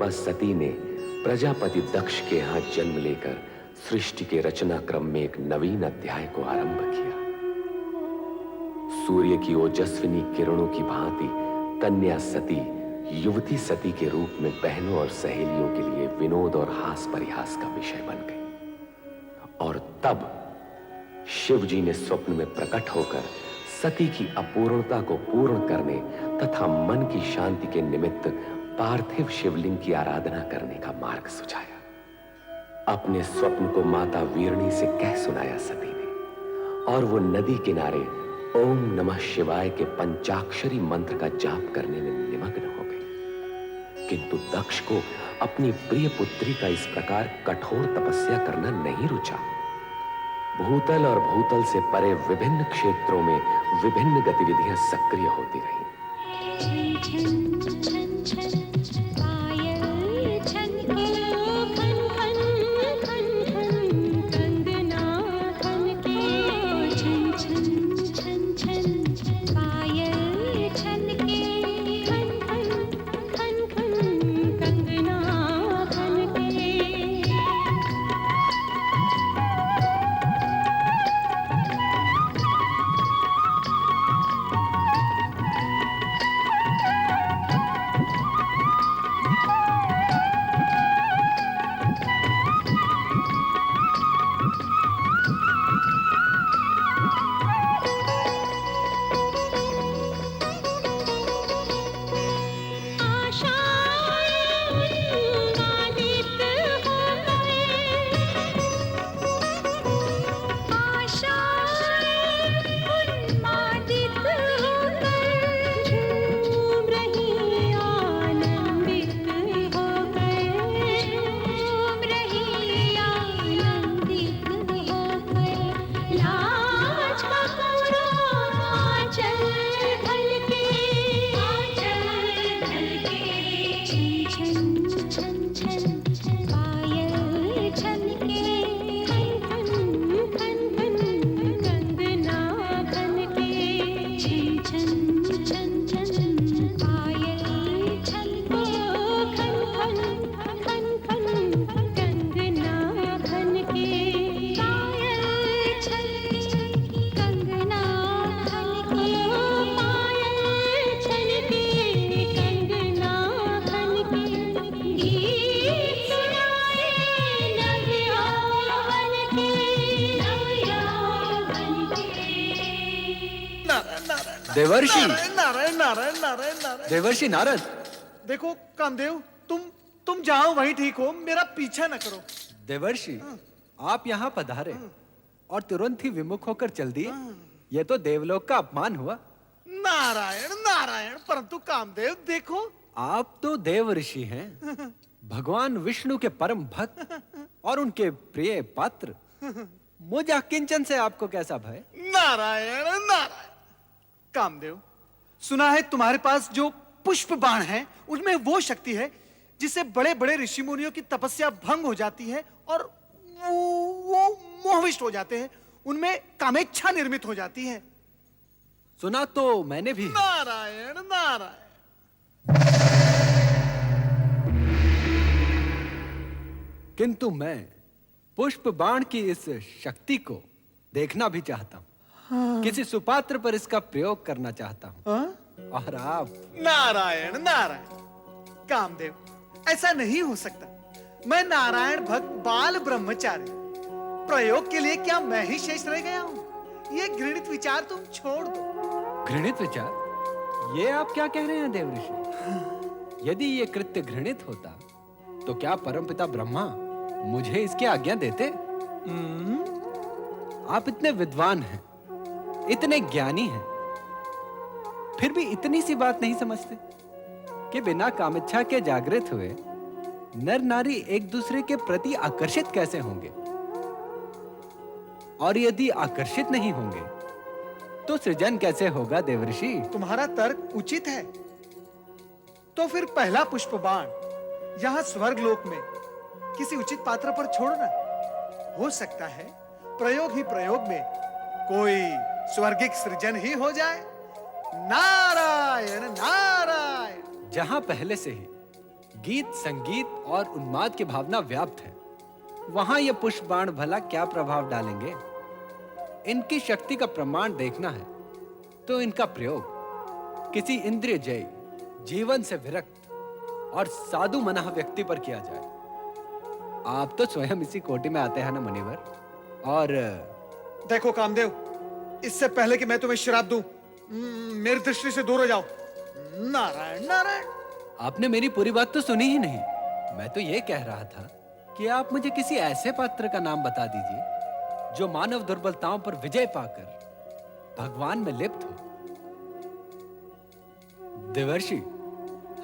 रूपा सती ने प्रजापति दक्ष के यहाँ जन्म लेकर सृष्टि के रचना क्रम में एक नवीन अध्याय को आरंभ किया। सूर्य की ओजस्विनी किरणों की भांति कन्या सती युवती सती के रूप में बहनों और सहेलियों के लिए विनोद और हास परिहास का विषय बन गई। और तब शिव जी ने स्वप्न में प्रकट होकर सती की अपूर्णता को पूर्ण करने तथा मन की शांति के निमित्त पार्थिव शिवलिंग की आराधना करने का मार्ग सुझाया। अपने स्वप्न को माता वीरणी से कह सुनाया सती ने, और वो नदी किनारे ओम नमः शिवाय के पंचाक्षरी मंत्र का जाप करने में निमग्न हो गई। किंतु दक्ष को अपनी प्रिय पुत्री का इस प्रकार कठोर तपस्या करना नहीं रुचा। भूतल और भूतल से परे विभिन्न क्षेत्रों में विभिन्न गतिविधियां सक्रिय होती रहीं। देवर्षि नारायण नारायण नारायण नारायण नारायण। देवर्षि नारद। देखो कामदेव, तुम जाओ वहीं ठीक हो, मेरा पीछा न करो। देवर्षि आप यहाँ पधारे और तुरंत ही विमुख होकर चल दिए। ये तो देवलोक का अपमान हुआ। नारायण नारायण, परंतु कामदेव देखो, आप तो देव ऋषि हैं, भगवान विष्णु के परम भक्त और उनके प्रिय पात्र। मुझ किंचन से आपको कैसा भय? नारायण नारायण। कामदेव, सुना है तुम्हारे पास जो पुष्प बाण है उनमें वो शक्ति है जिससे बड़े बड़े ऋषि मुनियों की तपस्या भंग हो जाती है और वो मोहविष्ट हो जाते हैं, उनमें कामेच्छा निर्मित हो जाती है। सुना तो मैंने भी। नारायण नारायण। किंतु मैं पुष्प बाण की इस शक्ति को देखना भी चाहता हूं। किसी सुपात्र पर इसका प्रयोग करना चाहता हूं। और आप? नारायण नारायण। कामदेव, ऐसा नहीं हो सकता। मैं नारायण भक्त बाल ब्रह्मचारी, प्रयोग के लिए क्या मैं ही शेष रह गया हूं? ये घृणित विचार तुम छोड़ दो। घृणित विचार? ये आप क्या कह रहे हैं देवऋषि? यदि ये कृत्य घृणित होता तो क्या परमपिता ब्रह्मा मुझे इसकी आज्ञा देते? आप इतने विद्वान हैं, इतने ज्ञानी हैं, फिर भी इतनी सी बात नहीं समझते कि बिना कामेच्छा के जागृत हुए नर नारी एक दूसरे के प्रति आकर्षित कैसे होंगे? और यदि आकर्षित नहीं होंगे तो सृजन कैसे होगा देवर्षि? तुम्हारा तर्क उचित है। तो फिर पहला पुष्प बाण यहां स्वर्गलोक में किसी उचित पात्र पर छोड़ना। हो सकता है प्रयोग ही प्रयोग में कोई स्वर्गिक सृजन ही हो जाए। नारायण नारायण। जहां पहले से ही गीत, संगीत और उन्माद की भावना व्याप्त है, वहां ये पुष्प बाण भला क्या प्रभाव डालेंगे? इनकी शक्ति का प्रमाण देखना है तो इनका प्रयोग किसी इंद्रिय जय, जीवन से विरक्त और साधु मना व्यक्ति पर किया जाए। आप तो स्वयं इसी कोटि में आते हैं ना मुनिवर। और देखो कामदेव, इससे पहले कि मैं तुम्हें श्राप दूं, मेरी दृष्टि से दूर हो जाओ। नारायण नारायण। आपने मेरी पूरी बात तो सुनी ही नहीं। मैं तो ये कह रहा था कि आप मुझे किसी ऐसे पात्र का नाम बता दीजिए जो मानव दुर्बलताओं पर विजय पाकर भगवान में लिप्त हो। देवर्षि,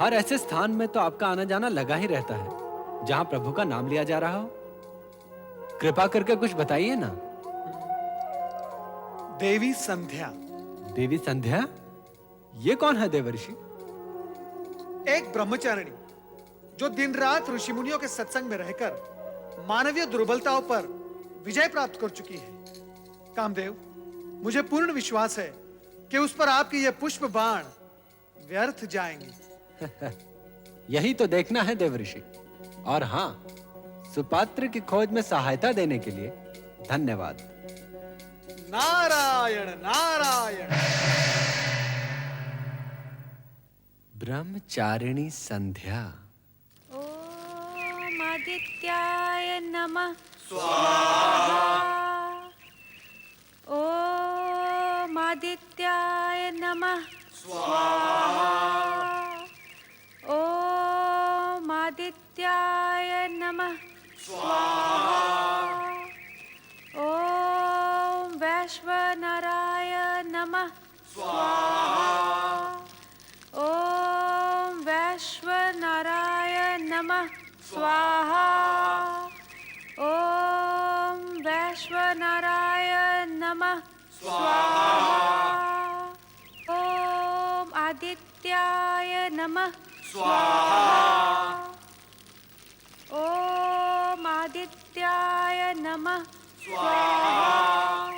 हर ऐसे स्थान में तो आपका आना जाना लगा ही रहता है जहां प्रभु का नाम लिया जा रहा हो। कृपा करके कुछ बताइए ना। देवी संध्या। देवी संध्या? ये कौन है देवर्षि? एक ब्रह्मचारिणी जो दिन रात ऋषि मुनियों के सत्संग में रहकर मानवीय दुर्बलताओं पर विजय प्राप्त कर चुकी है। कामदेव, मुझे पूर्ण विश्वास है कि उस पर आपके ये पुष्प बाण व्यर्थ जाएंगे। यही तो देखना है देवर्षि। और हां, सुपात्र की खोज में सहायता देने के लिए धन्यवाद। नारायण नारायण। ब्रह्मचारिणी संध्या। ओम आदित्याय नमः स्वाहा। ओम आदित्याय नमः स्वाहा। ओम आदित्याय नमः स्वाहा। ओम वैश्वनराय नमः स्वाहा। ओम वैश्वनराय नमः स्वाहा। ओम वैश्वनराय नमः स्वाहा। ओम आदित्याय नमः स्वाहा। ओम आदित्याय नमः स्वाहा।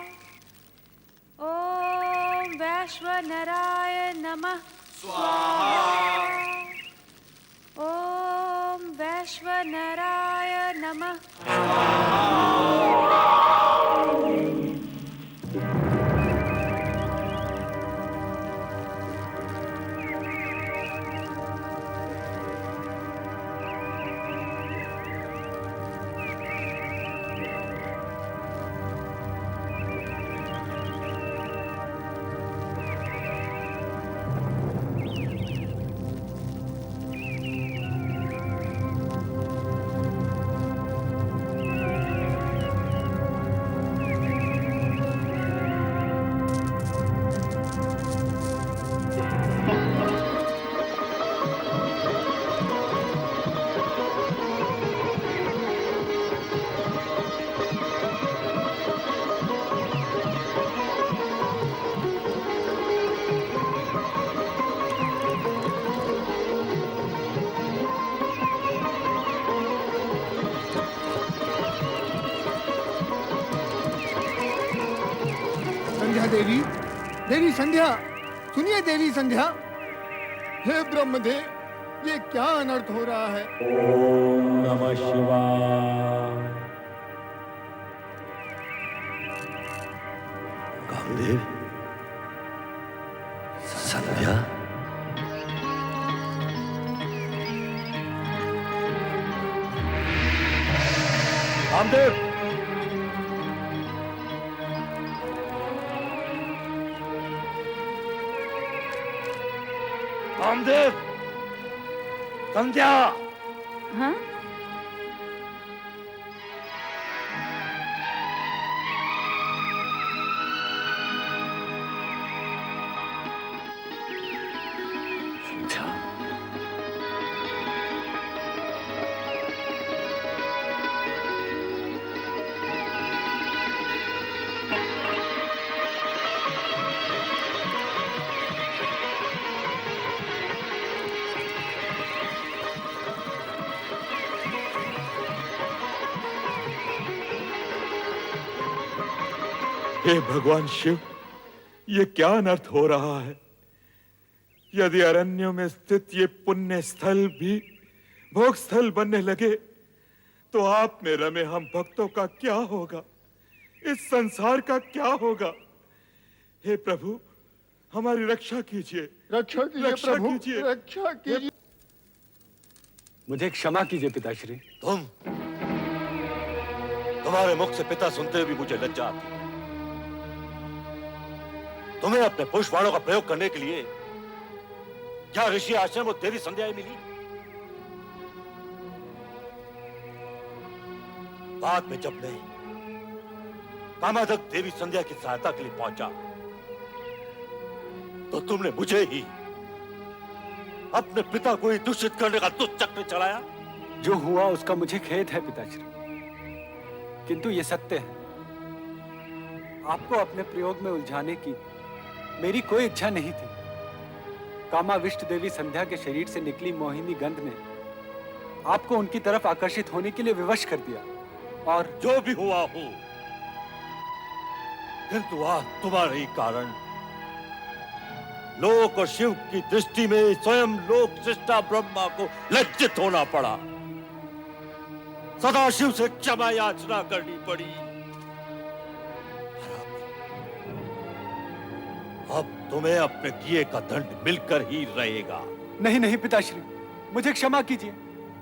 ओम वैश्वनराय नमः स्वाहा। ओम वैश्वनराय नमः स्वाहा। संध्या देवी, देवी संध्या, सुनिए देवी संध्या। हे ब्रह्मदेव, ये क्या अनर्थ हो रहा है? ओम नमः शिवाय। कामदेव, संध्या, कामदेव, कामदेव, संध्या। हाँ? संध्या, हे भगवान शिव, ये क्या अनर्थ हो रहा है? यदि अरण्यों में स्थित ये पुण्य स्थल भी भोग स्थल बनने लगे तो आप में रमे हम भक्तों का क्या होगा, इस संसार का क्या होगा। हे प्रभु, हमारी रक्षा कीजिए, रक्षा कीजिए रक्षा प्रभु, कीजिए। रक्षा कीजिए। मुझे क्षमा कीजिए पिताश्री। तुम्हारे मुख से पिता सुनते हुए भी मुझे लज्जा आती है। तुम्हें अपने पुष्प बाणों का प्रयोग करने के लिए क्या ऋषि आश्रम और देवी संध्याएं मिली? बाद में जब मैं कामादक देवी संध्या की सहायता के लिए पहुंचा तो तुमने मुझे ही अपने पिता को ही दूषित करने का दुष्ट चक्र चलाया। जो हुआ उसका मुझे खेद है पिताश्री, किंतु ये सत्य है। आपको अपने प्रयोग में उलझाने की मेरी कोई इच्छा नहीं थी। कामाविष्ट देवी संध्या के शरीर से निकली मोहिनी गंध ने आपको उनकी तरफ आकर्षित होने के लिए विवश कर दिया। और जो भी हुआ हो, किंतु आज तुम्हारे ही कारण लोक और शिव की दृष्टि में स्वयं लोक सृष्टा ब्रह्मा को लज्जित होना पड़ा। सदाशिव से क्षमा याचना करनी पड़ी। अब तुम्हें अपने किए का दंड मिलकर ही रहेगा। नहीं नहीं पिताश्री, मुझे क्षमा कीजिए,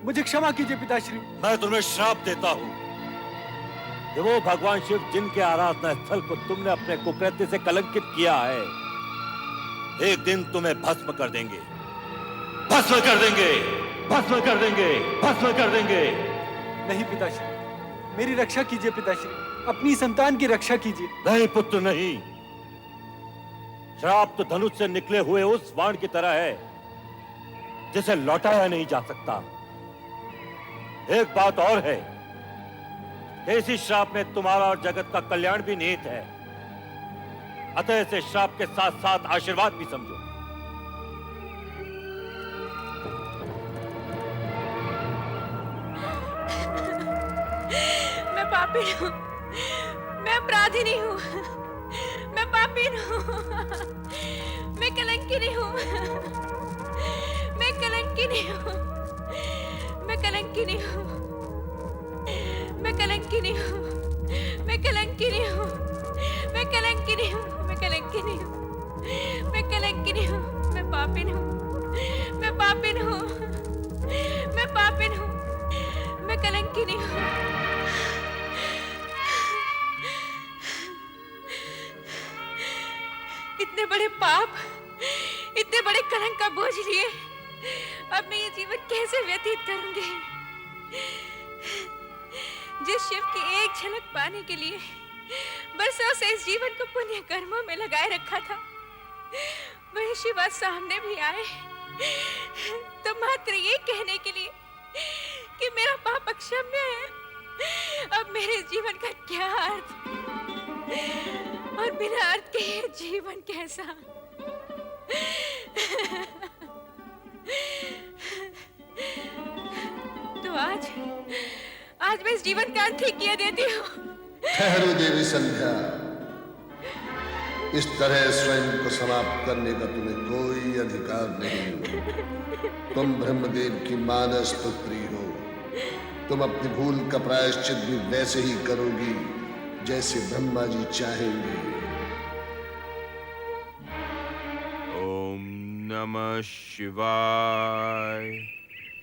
मुझे क्षमा कीजिए पिताश्री। मैं तुम्हें श्राप देता हूं कि वो भगवान शिव जिनके आराधना स्थल को तुमने अपने कुकृत्य से कलंकित किया है, एक दिन तुम्हें भस्म कर देंगे, भस्म कर देंगे, भस्म कर देंगे, भस्म कर देंगे। नहीं पिताश्री, मेरी रक्षा कीजिए पिताश्री, अपनी संतान की रक्षा कीजिए। नहीं पुत्र नहीं। श्राप तो धनुष से निकले हुए उस बाण की तरह है जिसे लौटाया नहीं जा सकता। एक बात और है, इसी श्राप में तुम्हारा और जगत का कल्याण भी निहित है। अतः इसे श्राप के साथ साथ आशीर्वाद भी समझो। मैं पापी हूँ, मैं अपराधी हूँ, मैं पापी हूँ, मैं कलंकिनी हूँ, मैं कलंकिनी हूँ, मैं कलंकिनी हूँ, मैं कलंकिनी हूँ, मैं कलंकिनी हूँ, मैं कलंकिनी हूँ, मैं कलंकिनी हूँ, मैं कलंकिनी हूँ, मैं पापिन हूँ, मैं पापिन हूँ, मैं पापिन हूँ, मैं कलंकिनी हूँ। इतने बड़े पाप, इतने बड़े कलंक का बोझ लिए अब मैं ये जीवन कैसे व्यतीत करूंगी? जिस शिव की एक झलक पाने के लिए बरसों से इस जीवन को पुण्य कर्मों में लगाए रखा था, वही शिव आज सामने भी आए तो मात्र ये कहने के लिए कि मेरा पाप अक्षम्य है। अब मेरे जीवन का क्या अर्थ और बिना अर्थ के ये जीवन कैसा? तो आज मैं इस जीवन का अंत ही किए देती हूँ। ठहरो देवी संध्या, इस तरह स्वयं को समाप्त करने का तुम्हें कोई अधिकार नहीं। तुम ब्रह्मदेव की मानस पुत्री हो। तुम अपनी भूल का प्रायश्चित भी वैसे ही करोगी जैसे ब्रह्मा जी चाहेंगे। ओम नमः शिवाय,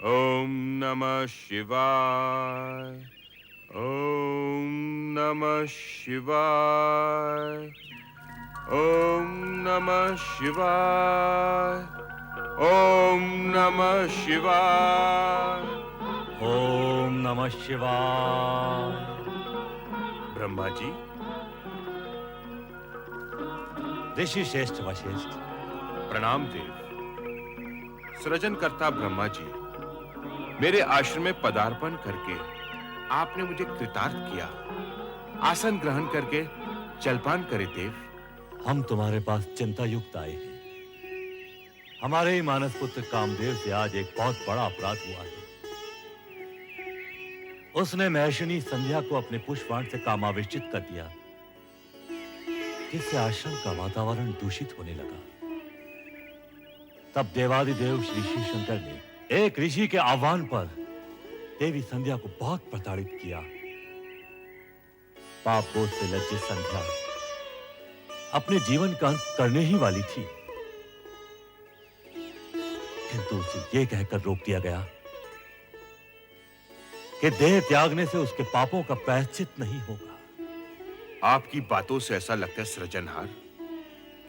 ओम नमः शिवाय, ओम नमः शिवाय, ओम नमः शिवाय, ओम नमः शिवाय, ओम नमः शिवाय। ब्रह्मा जी, ऋषि श्रेष्ठ वशिष्ठ, प्रणाम देव। सृजनकर्ता ब्रह्मा जी, मेरे आश्रम में पदार्पण करके आपने मुझे कृतार्थ किया। आसन ग्रहण करके जलपान करे देव। हम तुम्हारे पास चिंता युक्त आए हैं। हमारे ही मानस पुत्र कामदेव से आज एक बहुत बड़ा अपराध हुआ है। उसने महर्षिनी संध्या को अपने पुष्पबाण से कामाविष्टित कर दिया, जिससे आश्रम का वातावरण दूषित होने लगा। तब देवादिदेव श्री शिव शंकर ने एक ऋषि के आह्वान पर देवी संध्या को बहुत प्रताड़ित किया। पाप बोझ से लज्जित संध्या अपने जीवन का अंत करने ही वाली थी, किंतु उसे यह कहकर रोक दिया गया कि देह त्यागने से उसके पापों का प्रायश्चित नहीं होगा। आपकी बातों से ऐसा लगता है सृजनहार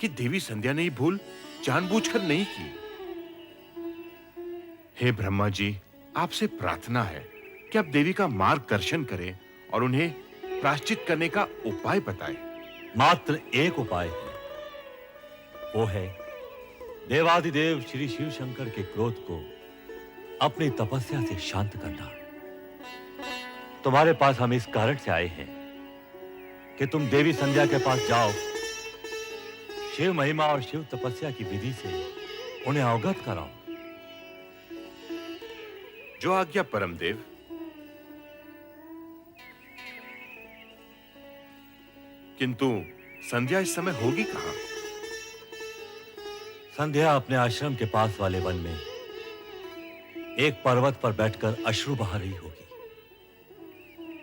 कि देवी संध्या ने ये भूल जानबूझकर नहीं की। हे ब्रह्मा जी, आपसे प्रार्थना है कि आप देवी का मार्गदर्शन करें और उन्हें प्रायश्चित करने का उपाय बताएं। मात्र एक उपाय है, वो है देवाधिदेव श्री शिव शंकर के क्रोध को अपनी तपस्या से शांत करना। तुम्हारे पास हम इस कारण से आए हैं कि तुम देवी संध्या के पास जाओ, शिव महिमा और शिव तपस्या की विधि से उन्हें अवगत कराओ। जो आज्ञा परमदेव। किंतु संध्या इस समय होगी कहां? संध्या अपने आश्रम के पास वाले वन में एक पर्वत पर बैठकर अश्रु बहा रही होगी।